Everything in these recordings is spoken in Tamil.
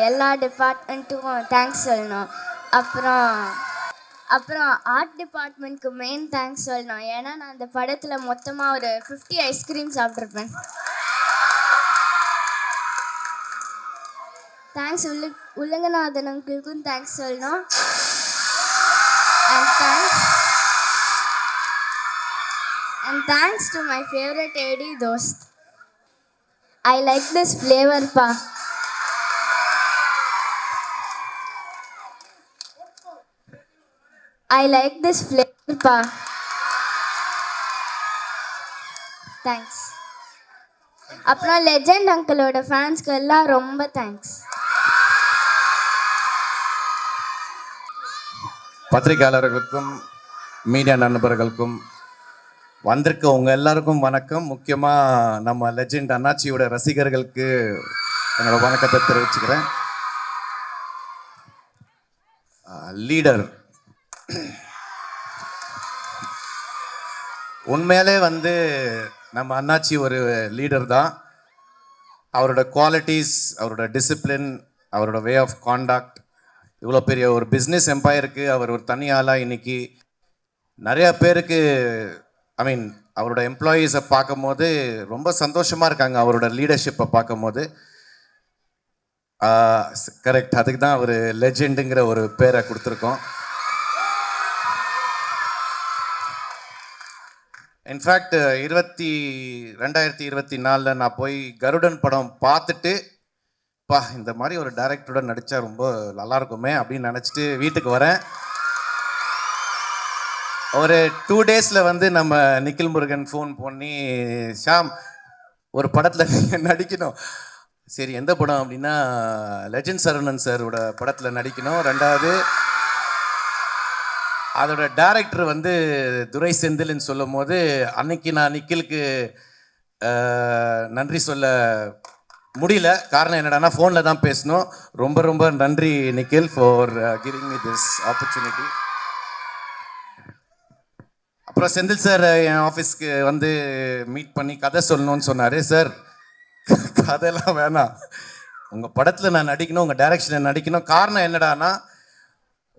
எல்லா டிபார்ட்மெண்ட்டுக்கும் தேங்க்ஸ் சொல்லணும். அப்புறம் அப்புறம் ஆர்ட் டிபார்ட்மெண்ட்க்கு மெயின் தேங்க்ஸ் சொல்லணும். ஏன்னா நான் அந்த படத்தில் மொத்தமாக ஒரு 50 ஐஸ்கிரீம் சாப்பிட்ருப்பேன். தேங்க்ஸ் உலகநாதன் அங்கிளுக்கும் தேங்க்ஸ் சொல்லணும். And thanks to my favorite AD Dost. I like this flavor pa. I like this flavor pa. Thanks. அப்புறம் லெஜெண்ட் அங்கிளோட ஃபேன்ஸ்க்கு எல்லாம் ரொம்ப தேங்க்ஸ். பத்திரிகையாளர்களுக்கும் மீடியா நண்பர்களுக்கும் வந்திருக்க உங்கள் எல்லாருக்கும் வணக்கம். முக்கியமாக நம்ம லெஜெண்ட் அண்ணாச்சியோட ரசிகர்களுக்கு என்னோட வணக்கத்தை தெரிவிச்சுக்கிறேன். லீடர் உண்மையிலே நம்ம அண்ணாச்சி ஒரு லீடர் தான். அவரோட குவாலிட்டிஸ், அவரோட டிசிப்ளின், அவரோட வே ஆஃப் காண்டாக்ட், இவ்வளோ பெரிய ஒரு பிஸ்னஸ் எம்பையருக்கு அவர் ஒரு தனி ஆளாக இன்னைக்கு நிறையா பேருக்கு அவரோட எம்ப்ளாயீஸை பார்க்கும் போது ரொம்ப சந்தோஷமாக இருக்காங்க. அவரோட லீடர்ஷிப்பை பார்க்கும் போது கரெக்ட், அதுக்கு தான் அவர் லெஜெண்டுங்கிற ஒரு பேரை கொடுத்துருக்கோம். இன்ஃபேக்ட் 2024 நான் போய் கருடன் படம் பார்த்துட்டு இந்த மாதிரி ஒரு டைரக்டரோட நடித்தா ரொம்ப நல்லா இருக்குமே அப்படின்னு நினச்சிட்டு வீட்டுக்கு வரேன். ஒரு 2 டேஸில் நம்ம நிக்கில் முருகன் ஃபோன் பண்ணி, ஷாம் ஒரு படத்தில் நீங்கள் நடிக்கணும். சரி, எந்த படம் அப்படின்னா லெஜெண்ட் சரவணன் சாரோட படத்தில் நடிக்கணும். 2வது அதோட டைரக்டர் துரை செந்தில்னு சொல்லும் போது அன்னைக்கு நான் நிக்கிலுக்கு நன்றி சொல்ல முடியல. காரணம் என்னடானா ஃபோனில் தான் பேசணும். ரொம்ப ரொம்ப நன்றி Nikhil for giving me this opportunity. அப்புறம் செந்தில் சார் என் ஆஃபீஸ்க்கு மீட் பண்ணி கதை சொல்லணும்னு சொன்னார். சார் கதையெல்லாம் வேணாம், உங்கள் படத்தில் நான் நடிக்கணும், உங்கள் டைரக்ஷனில் நடிக்கணும். காரணம் என்னடானா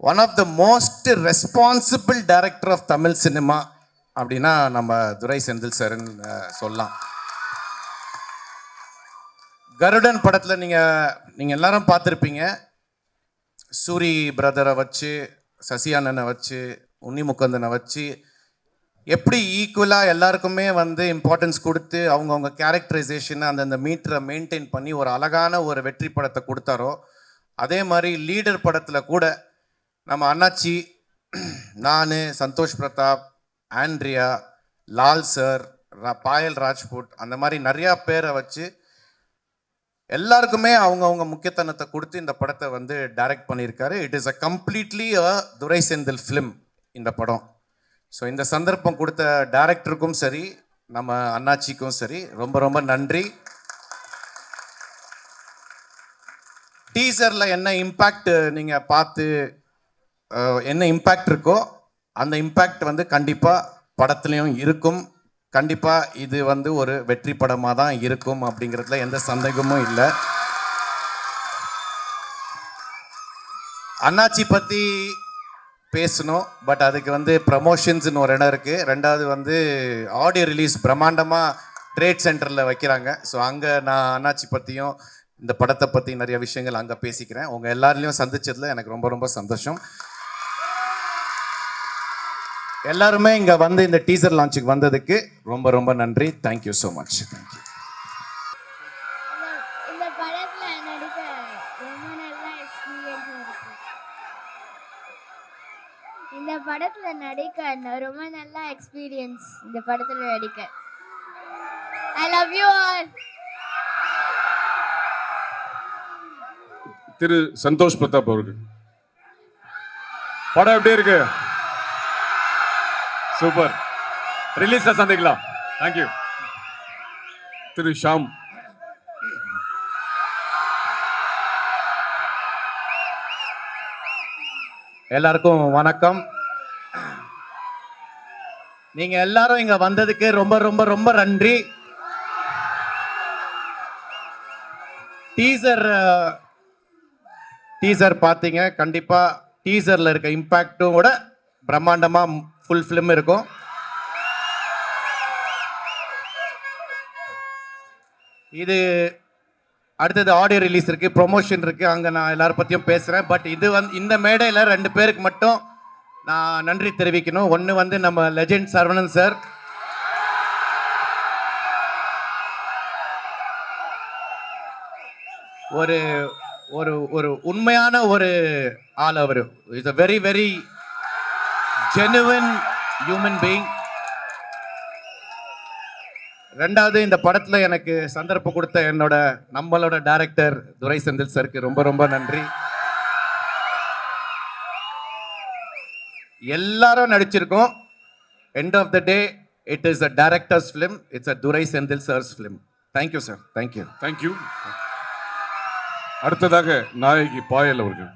one of the most responsible director of Tamil cinema அப்படின்னா நம்ம துரை செந்தில் சார்ன்னு சொல்லலாம். கருடன் படத்தில் நீங்கள் எல்லாரும் பார்த்துருப்பீங்க. சூரி பிரதரை வச்சு, சசி அண்ணனை வச்சு, உன்னி முக்கந்தனை வச்சு எப்படி ஈக்குவலாக எல்லாருக்குமே இம்பார்ட்டன்ஸ் கொடுத்து அவங்கவுங்க கேரக்டரைசேஷனை அந்தந்த மீட்டரை மெயின்டைன் பண்ணி ஒரு அழகான ஒரு வெற்றி படத்தை கொடுத்தாரோ, அதே மாதிரி லீடர் படத்தில் கூட நம்ம அண்ணாச்சி, நான், சந்தோஷ் பிரதாப், ஆண்ட்ரியா, லால் சார், பாயல் ராஜ்புட், அந்த மாதிரி நிறையா பேரை வச்சு எல்லாருக்குமே அவங்கவுங்க முக்கியத்தனத்தை கொடுத்து இந்த படத்தை டைரக்ட் பண்ணியிருக்காரு. It is a completely a Durai Senthil film இந்த படம். ஸோ இந்த சந்தர்ப்பம் கொடுத்த டைரக்டருக்கும் சரி, நம்ம அண்ணாச்சிக்கும் சரி ரொம்ப ரொம்ப நன்றி. டீசரில் என்ன இம்பேக்ட் நீங்கள் பார்த்து என்ன இம்பேக்ட் இருக்கோ அந்த இம்பேக்ட் கண்டிப்பாக படத்துலையும் இருக்கும். கண்டிப்பாக இது ஒரு வெற்றி படமாக தான் இருக்கும் அப்படிங்கிறதுல எந்த சந்தேகமும் இல்லை. அண்ணாச்சி பற்றி பேசணும், பட் அதுக்கு ப்ரமோஷன்ஸ்னு ஒரு இடம் இருக்குது. 2வது ஆடியோ ரிலீஸ் பிரம்மாண்டமாக ட்ரேட் சென்டரில் வைக்கிறாங்க. ஸோ அங்கே நான் அண்ணாச்சி பற்றியும் இந்த படத்தை பற்றி நிறைய விஷயங்கள் அங்கே பேசிக்கிறேன். உங்கள் எல்லாரையும் சந்திச்சதில் எனக்கு ரொம்ப ரொம்ப சந்தோஷம். எல்லாருமே இங்கே இந்த டீசர் லான்ச்சுக்கு வந்ததுக்கு ரொம்ப ரொம்ப நன்றி. Thank you so much. தேங்க்யூ. இந்த படத்தில் நடிக்க ரொம்ப நல்ல எக்ஸ்பீரியன்ஸ். இந்த படத்தில் நடிக்க ஐ லவ் யூ ஆல். திரு சந்தோஷ் பிரதாப் அவர்கள், படம் எப்படி இருக்கு? சூப்பர். ரிலீஸ் சந்திக்கலாம். தேங்க்யூ. திரு ஷாம், எல்லாருக்கும் வணக்கம். நீங்க எல்லாரும் இங்க வந்ததுக்கு ரொம்ப ரொம்ப ரொம்ப நன்றி. டீசர் பார்த்தீங்க. கண்டிப்பாக டீசரில் இருக்க இம்பேக்டும் விட பிரம்மாண்டமாக ஃபுல் ஃபிலிம் இருக்கும். இது அடுத்தது ஆடியோ ரிலீஸ் இருக்குது, ப்ரொமோஷன் இருக்குது, அங்கே நான் எல்லாரை பற்றியும் பேசுகிறேன். பட் இது இந்த மேடையில் 2 பேருக்கு மட்டும் நான் நன்றி தெரிவிக்கணும். ஒன்று நம்ம லெஜெண்ட் சரவணன் சார். ஒரு ஒரு ஒரு உண்மையான ஒரு ஆள். அவர் is a very very genuine human being. ரெண்டாவது, இந்த படத்தில் எனக்கு சந்தர்ப்பம் கொடுத்த நம்மளோட டைரக்டர் துரை செந்தில் சாருக்கு ரொம்ப ரொம்ப நன்றி. எல்லாரும் நடிச்சிருக்கோம். End of the day it is a director's film. It's a Durai Senthil sir's film. Thank you sir. Thank you. Thank you. அடுத்ததாக நாயகி பாயல் அவர்கள்.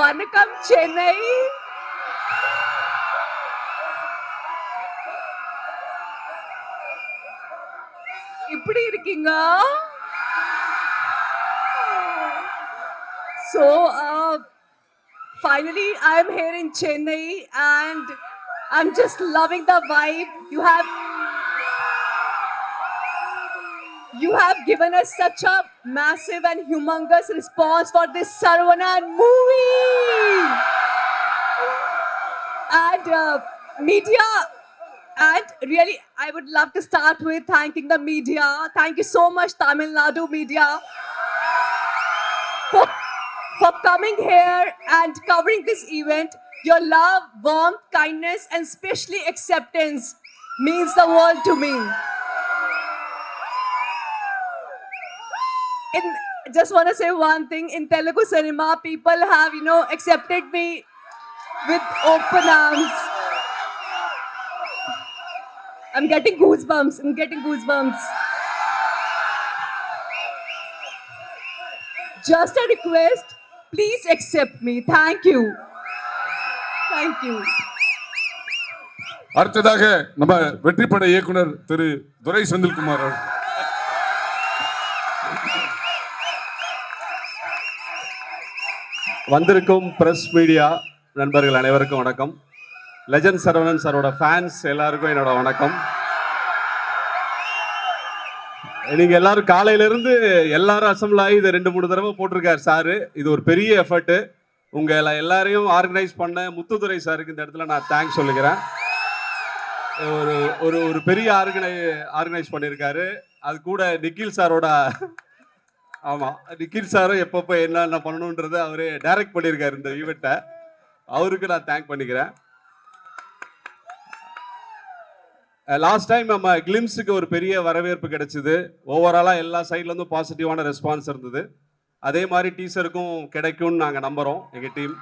வணக்கம் சென்னை. எப்படி இருக்கீங்க? So finally I'm here in Chennai and I'm just loving the vibe. You have given us such a massive and humongous response for this Saravanan movie. And media, and really I would love to start with thanking the media. Thank you so much, Tamil Nadu media, for coming here and covering this event. Your love, warmth, kindness and especially acceptance means the world to me. Just want to say one thing. In Telugu cinema, people have, accepted me with open arms. I'm getting goosebumps. Just a request, please accept me. Thank you. அடுத்ததாக நம்ம வெற்றிப்பட இயக்குனர் திரு துரை செந்தில்குமார் அவர்கள். வந்திருக்கும் பிரஸ் மீடியா நண்பர்கள் அனைவருக்கும் வணக்கம். லெஜண்ட் சரவணன் சாரோட ஃபேன்ஸ் எல்லாருக்கும் என்னோட வணக்கம். நீங்க எல்லாரும் காலையிலிருந்து எல்லாரும் அசம்பிள் ஆகி இதை 2-3 தடவை போட்டிருக்காரு சாரு. இது ஒரு பெரிய எஃபர்ட். உங்க எல்லாரையும் ஆர்கனைஸ் பண்ண முத்துதுரை சாருக்கு இந்த இடத்துல நான் தேங்க்ஸ் சொல்லிக்கிறேன். ஒரு பெரிய ஆர்கனைஸ் பண்ணியிருக்காரு. அது கூட நிக்கில் சாரோட, ஆமாம், நிக்கில் சாரும் எப்பப்போ என்னென்ன பண்ணணுன்றதை அவரே டைரக்ட் பண்ணியிருக்காரு இந்த ஈவெண்ட்டை. அவருக்கு நான் தேங்க் பண்ணிக்கிறேன். லாஸ்ட் டைம் நம்ம கிளிம்ஸுக்கு ஒரு பெரிய வரவேற்பு கிடைச்சிது. ஓவராலாக எல்லா சைட்லேருந்தும் பாசிட்டிவான ரெஸ்பான்ஸ் இருந்தது. அதே மாதிரி டீசருக்கும் கிடைக்கும்னு நாங்கள் நம்புகிறோம் எங்கள் டீம்.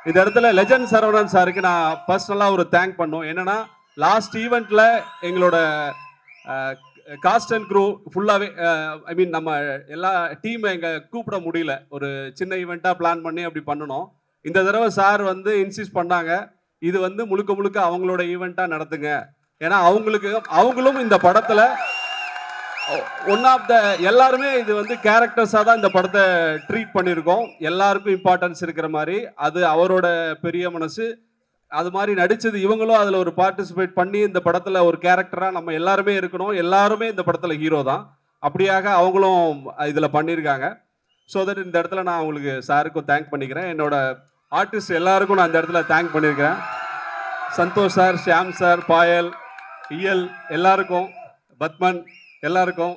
இந்த இடத்துல லெஜண்ட் சரவணன் சாருக்கு நான் பர்சனலாக ஒரு தேங்க் பண்ணோம். என்னன்னா, லாஸ்ட் ஈவெண்ட்டில் எங்களோட காஸ்ட் அண்ட் க்ரூ ஃபுல்லாகவே, ஐ மீன் நம்ம எல்லா டீமை எங்கள் கூப்பிட முடியல. ஒரு சின்ன ஈவெண்ட்டாக பிளான் பண்ணி அப்படி பண்ணணும். இந்த தடவை சார் இன்சிஸ்ட் பண்ணாங்க, இது முழுக்க அவங்களோட ஈவெண்ட்டாக நடத்துங்க. ஏன்னா அவங்களும் இந்த படத்தில் ஒன் ஆஃப் த, எல்லாருமே இது கேரக்டர்ஸாக தான் இந்த படத்தை ட்ரீட் பண்ணியிருக்கோம். எல்லாருக்கும் இம்பார்ட்டன்ஸ் இருக்கிற மாதிரி. அது அவரோட பெரிய மனசு. அது மாதிரி நடிச்சது இவங்களும் அதில் ஒரு பார்ட்டிசிபேட் பண்ணி இந்த படத்தில் ஒரு கேரக்டராக நம்ம எல்லாருமே இருக்கணும். எல்லாருமே இந்த படத்தில் ஹீரோ தான். அப்படியாக அவங்களும் இதில் பண்ணியிருக்காங்க. ஸோ தட் இந்த இடத்துல நான் அவங்களுக்கு சாருக்கும் தேங்க் பண்ணிக்கிறேன். என்னோட ஆர்டிஸ்ட் எல்லாருக்கும் நான் இந்த இடத்துல தேங்க் பண்ணியிருக்கிறேன். சந்தோஷ் சார், ஷியாம் சார், பாயல், இயல், எல்லாருக்கும், பத்மன் எல்லாருக்கும்,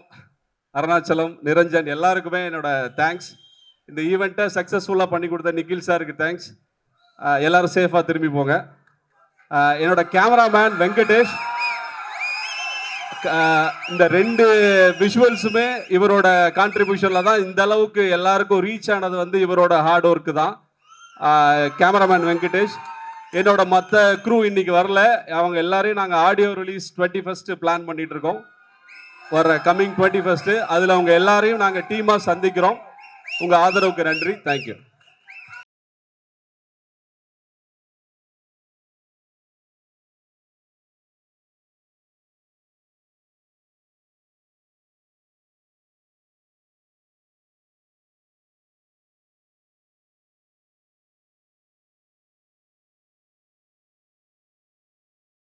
அருணாச்சலம், நிரஞ்சன் எல்லாருக்குமே என்னோட தேங்க்ஸ். இந்த ஈவெண்ட்டை சக்ஸஸ்ஃபுல்லாக பண்ணி கொடுத்த நிக்கில் சாருக்கு தேங்க்ஸ். எல்லாரும் சேஃபாக திரும்பி போங்க. என்னோட கேமராமேன் வெங்கடேஷ், இந்த 2 விஷுவல்ஸுமே இவரோட கான்ட்ரிபியூஷனில் தான் இந்த அளவுக்கு எல்லாருக்கும் ரீச் ஆனது இவரோட ஹார்ட் ஒர்க்கு தான். கேமராமேன் வெங்கடேஷ். என்னோட மற்ற க்ரூ இன்னைக்கு வரல. அவங்க எல்லாரையும் நாங்கள் ஆடியோ ரிலீஸ் 21st பிளான் பண்ணிட்டு இருக்கோம். வர கம்மிங் 21st அதில் அவங்க எல்லாரையும் நாங்கள் டீமாக சந்திக்கிறோம். உங்கள் ஆதரவுக்கு நன்றி. தேங்க்யூ.